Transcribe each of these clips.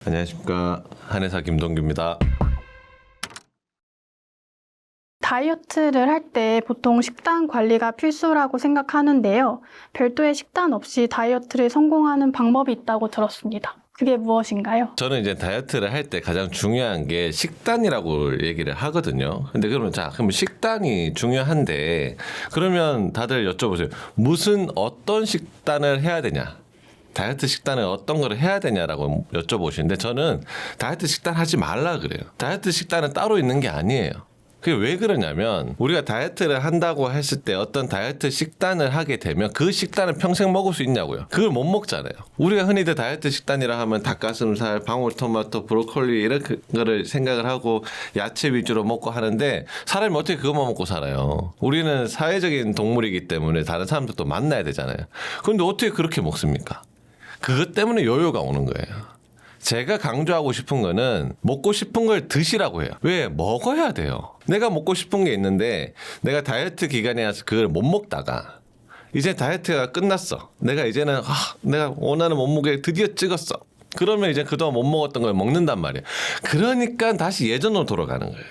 안녕하십니까, 한의사 김동규입니다. 다이어트를 할 때 보통 식단 관리가 필수라고 생각하는데요. 별도의 식단 없이 다이어트를 성공하는 방법이 있다고 들었습니다. 그게 무엇인가요? 저는 이제 다이어트를 할 때 가장 중요한 게 식단이라고 얘기를 하거든요. 근데 그러면 그럼 식단이 중요한데, 그러면 다들 여쭤보세요. 어떤 식단을 해야 되냐? 다이어트 식단을 어떤 거를 해야 되냐라고 여쭤보시는데, 저는 다이어트 식단 하지 말라 그래요. 다이어트 식단은 따로 있는 게 아니에요. 그게 왜 그러냐면, 우리가 다이어트를 한다고 했을 때 어떤 다이어트 식단을 하게 되면 그 식단을 평생 먹을 수 있냐고요. 그걸 못 먹잖아요. 우리가 흔히들 다이어트 식단이라 하면 닭가슴살, 방울토마토, 브로콜리 이런 거를 생각을 하고 야채 위주로 먹고 하는데, 사람이 어떻게 그것만 먹고 살아요? 우리는 사회적인 동물이기 때문에 다른 사람들도 만나야 되잖아요. 그런데 어떻게 그렇게 먹습니까? 그것 때문에 요요가 오는 거예요. 제가 강조하고 싶은 거는 먹고 싶은 걸 드시라고 해요. 왜? 먹어야 돼요. 내가 먹고 싶은 게 있는데 내가 다이어트 기간에 와서 그걸 못 먹다가 이제 다이어트가 끝났어. 내가 이제는 내가 원하는 몸무게 드디어 찍었어. 그러면 이제 그동안 못 먹었던 걸 먹는단 말이에요. 그러니까 다시 예전으로 돌아가는 거예요.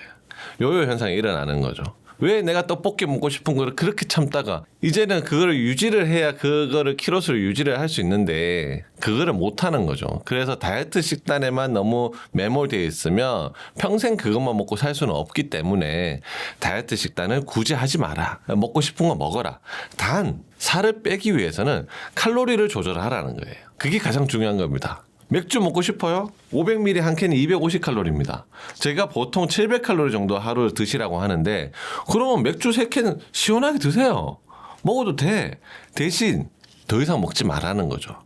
요요 현상이 일어나는 거죠. 왜 내가 떡볶이 먹고 싶은 거를 그렇게 참다가 이제는 그거를 유지를 해야 그거를 키로수를 유지를 할 수 있는데 그거를 못 하는 거죠. 그래서 다이어트 식단에만 너무 매몰되어 있으면 평생 그것만 먹고 살 수는 없기 때문에 다이어트 식단을 굳이 하지 마라. 먹고 싶은 거 먹어라. 단 살을 빼기 위해서는 칼로리를 조절하라는 거예요. 그게 가장 중요한 겁니다. 맥주 먹고 싶어요? 500ml 한 캔이 250칼로리입니다. 제가 보통 700칼로리 정도 하루 드시라고 하는데, 그러면 맥주 3캔 시원하게 드세요. 먹어도 돼. 대신 더 이상 먹지 말라는 거죠.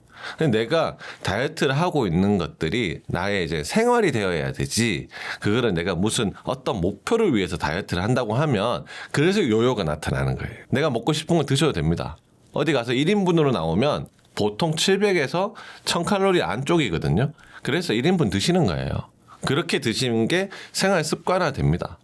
내가 다이어트를 하고 있는 것들이 나의 이제 생활이 되어야 되지, 그거를 내가 무슨 어떤 목표를 위해서 다이어트를 한다고 하면 그래서 요요가 나타나는 거예요. 내가 먹고 싶은 거 드셔도 됩니다. 어디 가서 1인분으로 나오면 보통 700에서 1000칼로리 안쪽이거든요. 그래서 1인분 드시는 거예요. 그렇게 드시는 게 생활 습관화 됩니다.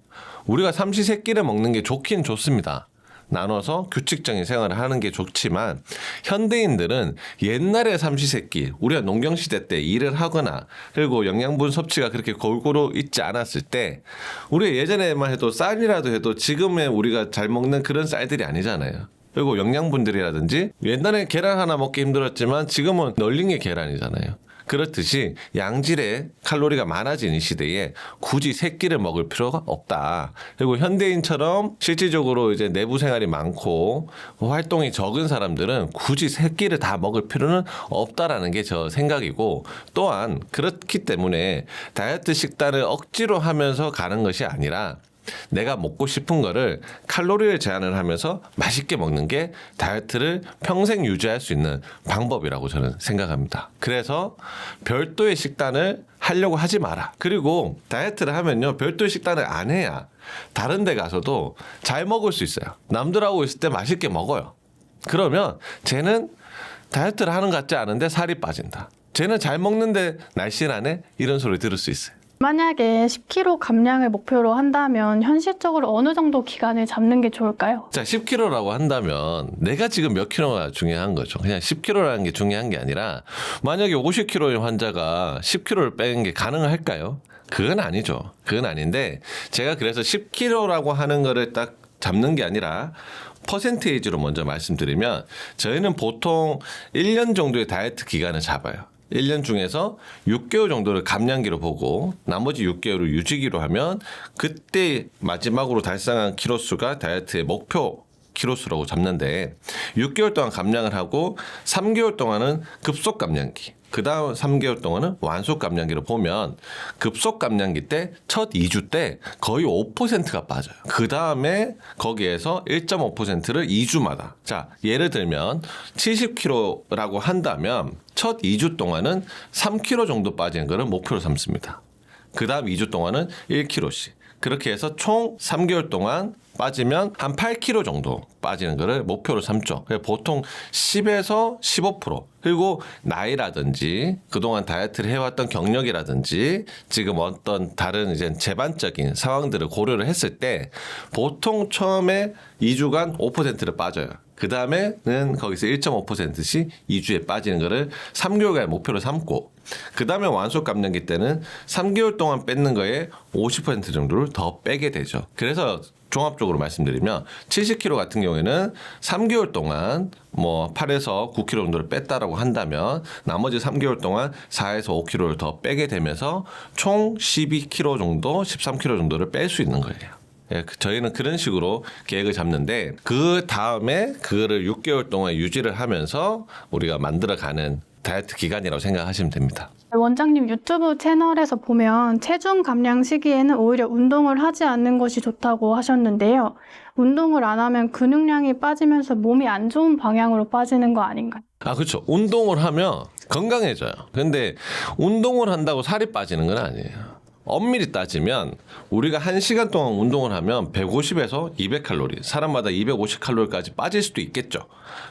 우리가 삼시세끼를 먹는 게 좋긴 좋습니다. 나눠서 규칙적인 생활을 하는 게 좋지만, 현대인들은 옛날에 삼시세끼, 우리가 농경시대 때 일을 하거나 그리고 영양분 섭취가 그렇게 골고루 있지 않았을 때, 우리 예전에만 해도 쌀이라도 해도 지금의 우리가 잘 먹는 그런 쌀들이 아니잖아요. 그리고 영양분들이라든지, 옛날에 계란 하나 먹기 힘들었지만 지금은 널린 게 계란이잖아요. 그렇듯이 양질의 칼로리가 많아진 이 시대에 굳이 세 끼를 먹을 필요가 없다. 그리고 현대인처럼 실질적으로 이제 내부 생활이 많고 활동이 적은 사람들은 굳이 세 끼를 다 먹을 필요는 없다라는 게 저 생각이고, 또한 그렇기 때문에 다이어트 식단을 억지로 하면서 가는 것이 아니라 내가 먹고 싶은 거를 칼로리를 제한을 하면서 맛있게 먹는 게 다이어트를 평생 유지할 수 있는 방법이라고 저는 생각합니다. 그래서 별도의 식단을 하려고 하지 마라. 그리고 다이어트를 하면요, 별도의 식단을 안 해야 다른 데 가서도 잘 먹을 수 있어요. 남들하고 있을 때 맛있게 먹어요. 그러면 쟤는 다이어트를 하는 것 같지 않은데 살이 빠진다. 쟤는 잘 먹는데 날씬하네? 이런 소리 들을 수 있어요. 만약에 10kg 감량을 목표로 한다면 현실적으로 어느 정도 기간을 잡는 게 좋을까요? 자, 10kg라고 한다면 내가 지금 몇 킬로가 중요한 거죠. 그냥 10kg라는 게 중요한 게 아니라, 만약에 50kg의 환자가 10kg를 빼는 게 가능할까요? 그건 아니죠. 그건 아닌데, 제가 그래서 10kg라고 하는 거를 딱 잡는 게 아니라 퍼센테이지로 먼저 말씀드리면, 저희는 보통 1년 정도의 다이어트 기간을 잡아요. 1년 중에서 6개월 정도를 감량기로 보고 나머지 6개월을 유지기로 하면, 그때 마지막으로 달성한 키로수가 다이어트의 목표 키로수라고 잡는데, 6개월 동안 감량을 하고 3개월 동안은 급속 감량기, 그 다음 3개월 동안은 완속 감량기로 보면, 급속 감량기 때 첫 2주 때 거의 5%가 빠져요. 그 다음에 거기에서 1.5%를 2주마다. 자, 예를 들면 70kg라고 한다면 첫 2주 동안은 3kg 정도 빠지는 거를 목표로 삼습니다. 그 다음 2주 동안은 1kg씩. 그렇게 해서 총 3개월 동안 빠지면 한 8kg 정도 빠지는 거를 목표로 삼죠. 보통 10에서 15%. 그리고 나이라든지 그동안 다이어트를 해왔던 경력이라든지 지금 어떤 다른 이제 재반적인 상황들을 고려를 했을 때 보통 처음에 2주간 5%를 빠져요. 그 다음에는 거기서 1.5%씩 2주에 빠지는 거를 3개월간 목표로 삼고, 그 다음에 완속 감량기 때는 3개월 동안 뺏는 거에 50% 정도를 더 빼게 되죠. 그래서 종합적으로 말씀드리면 70kg 같은 경우에는 3개월 동안 뭐 8에서 9kg 정도를 뺐다라고 한다면 나머지 3개월 동안 4에서 5kg를 더 빼게 되면서 총 12kg 정도, 13kg 정도를 뺄 수 있는 거예요. 예, 저희는 그런 식으로 계획을 잡는데 그 다음에 그거를 6개월 동안 유지를 하면서 우리가 만들어가는 다이어트 기간이라고 생각하시면 됩니다. 원장님 유튜브 채널에서 보면 체중 감량 시기에는 오히려 운동을 하지 않는 것이 좋다고 하셨는데요. 운동을 안 하면 근육량이 빠지면서 몸이 안 좋은 방향으로 빠지는 거 아닌가요? 그렇죠. 운동을 하면 건강해져요. 근데 운동을 한다고 살이 빠지는 건 아니에요. 엄밀히 따지면 우리가 1시간 동안 운동을 하면 150에서 200칼로리, 사람마다 250칼로리까지 빠질 수도 있겠죠.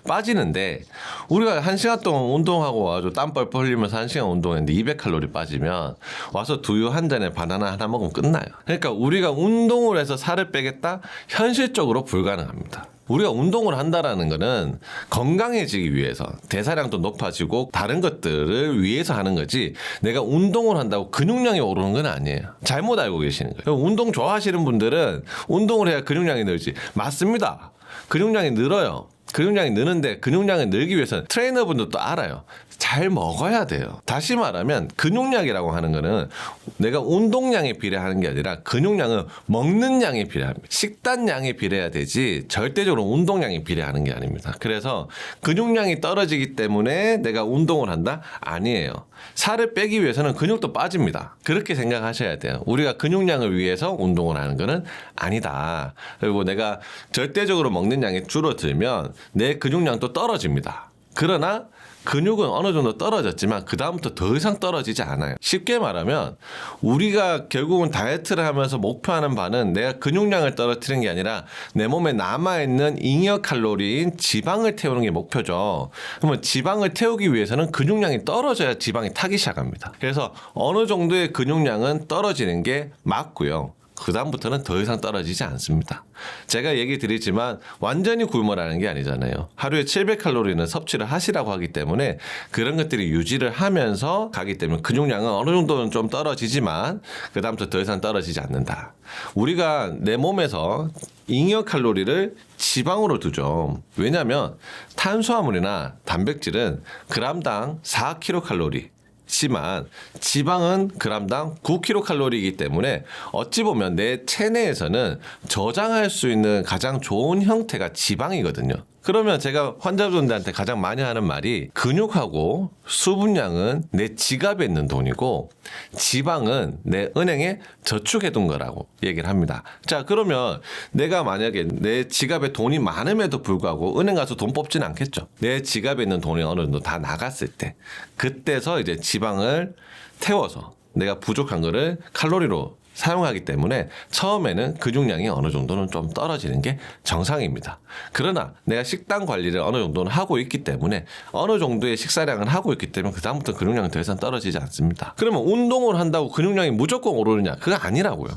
빠지는데 우리가 1시간 동안 운동하고 와서 땀 뻘뻘 흘리면서 1시간 운동했는데 200칼로리 빠지면 와서 두유 한 잔에 바나나 하나 먹으면 끝나요. 그러니까 우리가 운동을 해서 살을 빼겠다? 현실적으로 불가능합니다. 우리가 운동을 한다라는 거는 건강해지기 위해서 대사량도 높아지고 다른 것들을 위해서 하는 거지, 내가 운동을 한다고 근육량이 오르는 건 아니에요. 잘못 알고 계시는 거예요. 운동 좋아하시는 분들은 운동을 해야 근육량이 늘지. 맞습니다. 근육량이 늘어요. 근육량이 느는데 근육량을 늘기 위해서는 트레이너분들도 알아요. 잘 먹어야 돼요. 다시 말하면 근육량이라고 하는 거는 내가 운동량에 비례하는 게 아니라 근육량은 먹는 양에 비례합니다. 식단량에 비례해야 되지 절대적으로 운동량에 비례하는 게 아닙니다. 그래서 근육량이 떨어지기 때문에 내가 운동을 한다? 아니에요. 살을 빼기 위해서는 근육도 빠집니다. 그렇게 생각하셔야 돼요. 우리가 근육량을 위해서 운동을 하는 거는 아니다. 그리고 내가 절대적으로 먹는 양이 줄어들면 내 근육량도 떨어집니다. 그러나 근육은 어느 정도 떨어졌지만 그 다음부터 더 이상 떨어지지 않아요. 쉽게 말하면 우리가 결국은 다이어트를 하면서 목표하는 바는 내가 근육량을 떨어뜨리는 게 아니라 내 몸에 남아있는 잉여 칼로리인 지방을 태우는 게 목표죠. 그러면 지방을 태우기 위해서는 근육량이 떨어져야 지방이 타기 시작합니다. 그래서 어느 정도의 근육량은 떨어지는 게 맞고요. 그 다음부터는 더 이상 떨어지지 않습니다. 제가 얘기 드리지만 완전히 굶어라는 게 아니잖아요. 하루에 700칼로리는 섭취를 하시라고 하기 때문에 그런 것들이 유지를 하면서 가기 때문에 근육량은 어느 정도는 좀 떨어지지만 그 다음부터 더 이상 떨어지지 않는다. 우리가 내 몸에서 잉여 칼로리를 지방으로 두죠. 왜냐하면 탄수화물이나 단백질은 그람당 4kcal 지만 지방은 그람당 9kcal이기 때문에 어찌 보면 내 체내에서는 저장할 수 있는 가장 좋은 형태가 지방이거든요. 그러면 제가 환자분들한테 가장 많이 하는 말이 근육하고 수분량은 내 지갑에 있는 돈이고 지방은 내 은행에 저축해 둔 거라고 얘기를 합니다. 자, 그러면 내가 만약에 내 지갑에 돈이 많음에도 불구하고 은행 가서 돈 뽑지는 않겠죠. 내 지갑에 있는 돈이 어느 정도 다 나갔을 때 그때서 이제 지방을 태워서 내가 부족한 거를 칼로리로 사용하기 때문에 처음에는 근육량이 어느 정도는 좀 떨어지는 게 정상입니다. 그러나 내가 식단 관리를 어느 정도는 하고 있기 때문에 어느 정도의 식사량을 하고 있기 때문에 그 다음부터 근육량은 더 이상 떨어지지 않습니다. 그러면 운동을 한다고 근육량이 무조건 오르느냐? 그거 아니라고요.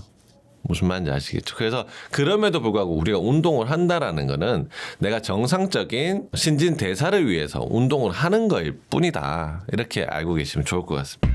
무슨 말인지 아시겠죠? 그래서 그럼에도 불구하고 우리가 운동을 한다라는 거는 내가 정상적인 신진대사를 위해서 운동을 하는 거일 뿐이다. 이렇게 알고 계시면 좋을 것 같습니다.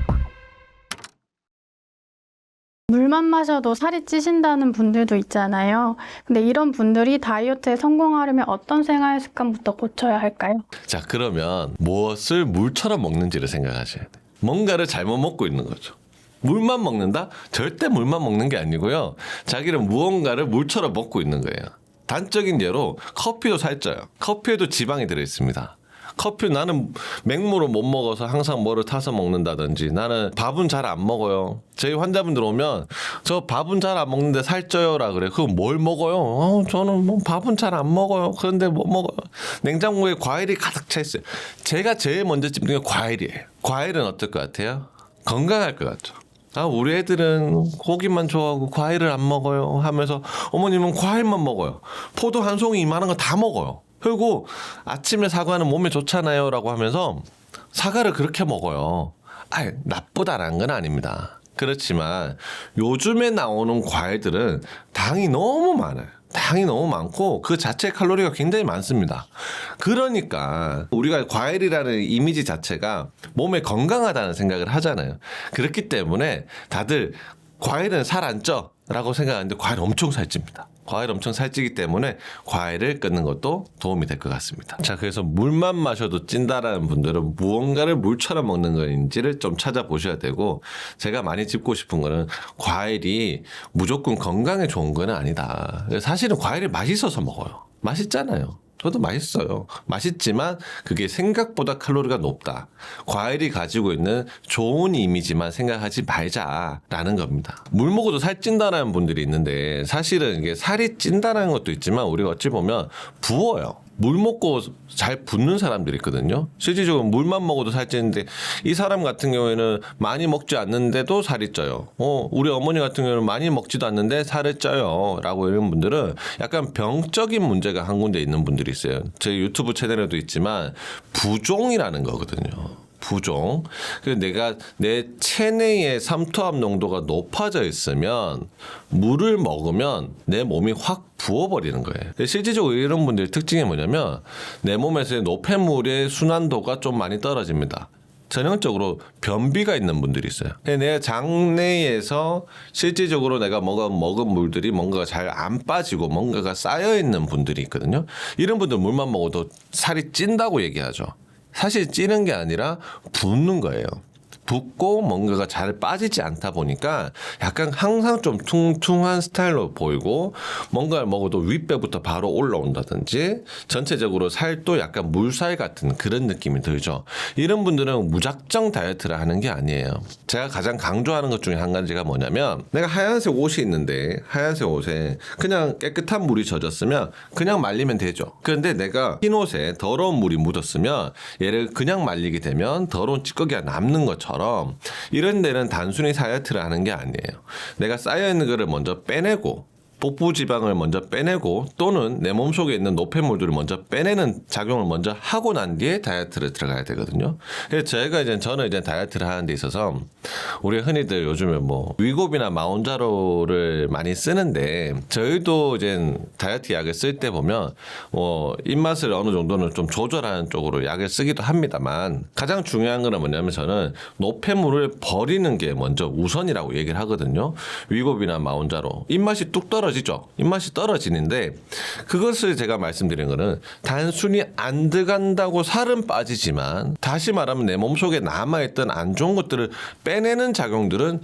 물만 마셔도 살이 찌신다는 분들도 있잖아요. 근데 이런 분들이 다이어트에 성공하려면 어떤 생활 습관부터 고쳐야 할까요? 자, 그러면 무엇을 물처럼 먹는지를 생각하셔야 돼요. 뭔가를 잘못 먹고 있는 거죠. 물만 먹는다? 절대 물만 먹는 게 아니고요. 자기는 무언가를 물처럼 먹고 있는 거예요. 단적인 예로 커피도 살쪄요. 커피에도 지방이 들어있습니다. 커피 나는 맹물을 못 먹어서 항상 뭐를 타서 먹는다든지 나는 밥은 잘 안 먹어요. 저희 환자분들 오면 저 밥은 잘 안 먹는데 살쪄요라 그래. 그럼 뭘 먹어요? 저는 뭐 밥은 잘 안 먹어요. 그런데 뭐 먹어요? 냉장고에 과일이 가득 차 있어요. 제가 제일 먼저 찝는 게 과일이에요. 과일은 어떨 것 같아요? 건강할 것 같죠. 우리 애들은 고기만 좋아하고 과일을 안 먹어요 하면서 어머님은 과일만 먹어요. 포도 한 송이 이만한 거 다 먹어요. 그리고 아침에 사과는 몸에 좋잖아요 라고 하면서 사과를 그렇게 먹어요. 나쁘다라는 건 아닙니다. 그렇지만 요즘에 나오는 과일들은 당이 너무 많아요. 당이 너무 많고 그 자체 칼로리가 굉장히 많습니다. 그러니까 우리가 과일이라는 이미지 자체가 몸에 건강하다는 생각을 하잖아요. 그렇기 때문에 다들 과일은 살 안 쪄 라고 생각하는데 과일 엄청 살찝니다. 과일 엄청 살찌기 때문에 과일을 끊는 것도 도움이 될 것 같습니다. 자, 그래서 물만 마셔도 찐다라는 분들은 무언가를 물처럼 먹는 것인지를 좀 찾아보셔야 되고, 제가 많이 짚고 싶은 거는 과일이 무조건 건강에 좋은 건 아니다. 사실은 과일이 맛있어서 먹어요. 맛있잖아요. 저도 맛있어요. 맛있지만 그게 생각보다 칼로리가 높다. 과일이 가지고 있는 좋은 이미지만 생각하지 말자라는 겁니다. 물 먹어도 살 찐다는 분들이 있는데 사실은 이게 살이 찐다는 것도 있지만 우리가 어찌 보면 부어요. 물 먹고 잘 붓는 사람들이 있거든요. 실질적으로 물만 먹어도 살찌는데 이 사람 같은 경우에는 많이 먹지 않는데도 살이 쪄요. 우리 어머니 같은 경우는 많이 먹지도 않는데 살을 쪄요. 라고 이런 분들은 약간 병적인 문제가 한 군데 있는 분들이 있어요. 제 유튜브 채널에도 있지만 부종이라는 거거든요. 부종. 그래서 내가 내 체내의 삼투압 농도가 높아져 있으면 물을 먹으면 내 몸이 확 부어버리는 거예요. 실질적으로 이런 분들의 특징이 뭐냐면 내 몸에서의 노폐물의 순환도가 좀 많이 떨어집니다. 전형적으로 변비가 있는 분들이 있어요. 내 장내에서 실질적으로 내가 먹은 물들이 뭔가가 잘 안 빠지고 뭔가가 쌓여 있는 분들이 있거든요. 이런 분들 물만 먹어도 살이 찐다고 얘기하죠. 사실 찌는 게 아니라 붓는 거예요. 붓고 뭔가가 잘 빠지지 않다 보니까 약간 항상 좀 퉁퉁한 스타일로 보이고 뭔가를 먹어도 윗배부터 바로 올라온다든지 전체적으로 살도 약간 물살 같은 그런 느낌이 들죠. 이런 분들은 무작정 다이어트를 하는 게 아니에요. 제가 가장 강조하는 것 중에 한 가지가 뭐냐면 내가 하얀색 옷이 있는데 하얀색 옷에 그냥 깨끗한 물이 젖었으면 그냥 말리면 되죠. 그런데 내가 흰 옷에 더러운 물이 묻었으면 얘를 그냥 말리게 되면 더러운 찌꺼기가 남는 것처럼 이런 데는 단순히 다이어트를 하는 게 아니에요. 내가 쌓여있는 거를 먼저 빼내고 복부 지방을 먼저 빼내고 또는 내 몸속에 있는 노폐물들을 먼저 빼내는 작용을 먼저 하고 난 뒤에 다이어트를 들어가야 되거든요. 그래서 저는 이제 다이어트를 하는 데 있어서 우리 흔히들 요즘에 뭐 위고비나 마운자로를 많이 쓰는데 저희도 이제 다이어트 약을 쓸 때 보면 입맛을 어느 정도는 좀 조절하는 쪽으로 약을 쓰기도 합니다만 가장 중요한 거는 뭐냐면 저는 노폐물을 버리는 게 먼저 우선이라고 얘기를 하거든요. 위고비나 마운자로 입맛이 뚝 떨어지죠. 입맛이 떨어지는데 그것을 제가 말씀드린 거는 단순히 안 들어간다고 살은 빠지지만 다시 말하면 내 몸속에 남아있던 안 좋은 것들을 빼내는 작용들은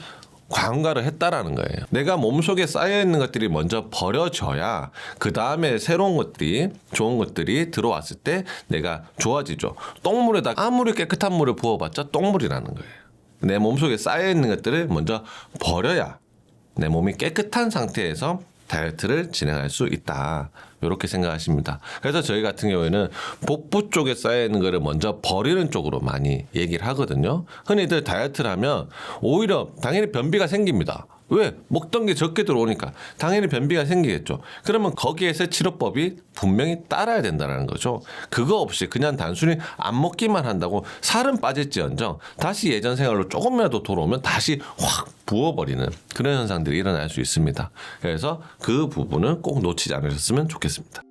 과음가를 했다라는 거예요. 내가 몸속에 쌓여있는 것들이 먼저 버려져야 그 다음에 새로운 것들이 좋은 것들이 들어왔을 때 내가 좋아지죠. 똥물에다 아무리 깨끗한 물을 부어봤자 똥물이라는 거예요. 내 몸속에 쌓여있는 것들을 먼저 버려야 내 몸이 깨끗한 상태에서 다이어트를 진행할 수 있다. 이렇게 생각하십니다. 그래서 저희 같은 경우에는 복부 쪽에 쌓여있는 거를 먼저 버리는 쪽으로 많이 얘기를 하거든요. 흔히들 다이어트를 하면 오히려 당연히 변비가 생깁니다. 왜? 먹던 게 적게 들어오니까 당연히 변비가 생기겠죠. 그러면 거기에서 치료법이 분명히 따라야 된다는 거죠. 그거 없이 그냥 단순히 안 먹기만 한다고 살은 빠질지언정 다시 예전 생활로 조금이라도 돌아오면 다시 확 부어버리는 그런 현상들이 일어날 수 있습니다. 그래서 그 부분은 꼭 놓치지 않으셨으면 좋겠습니다.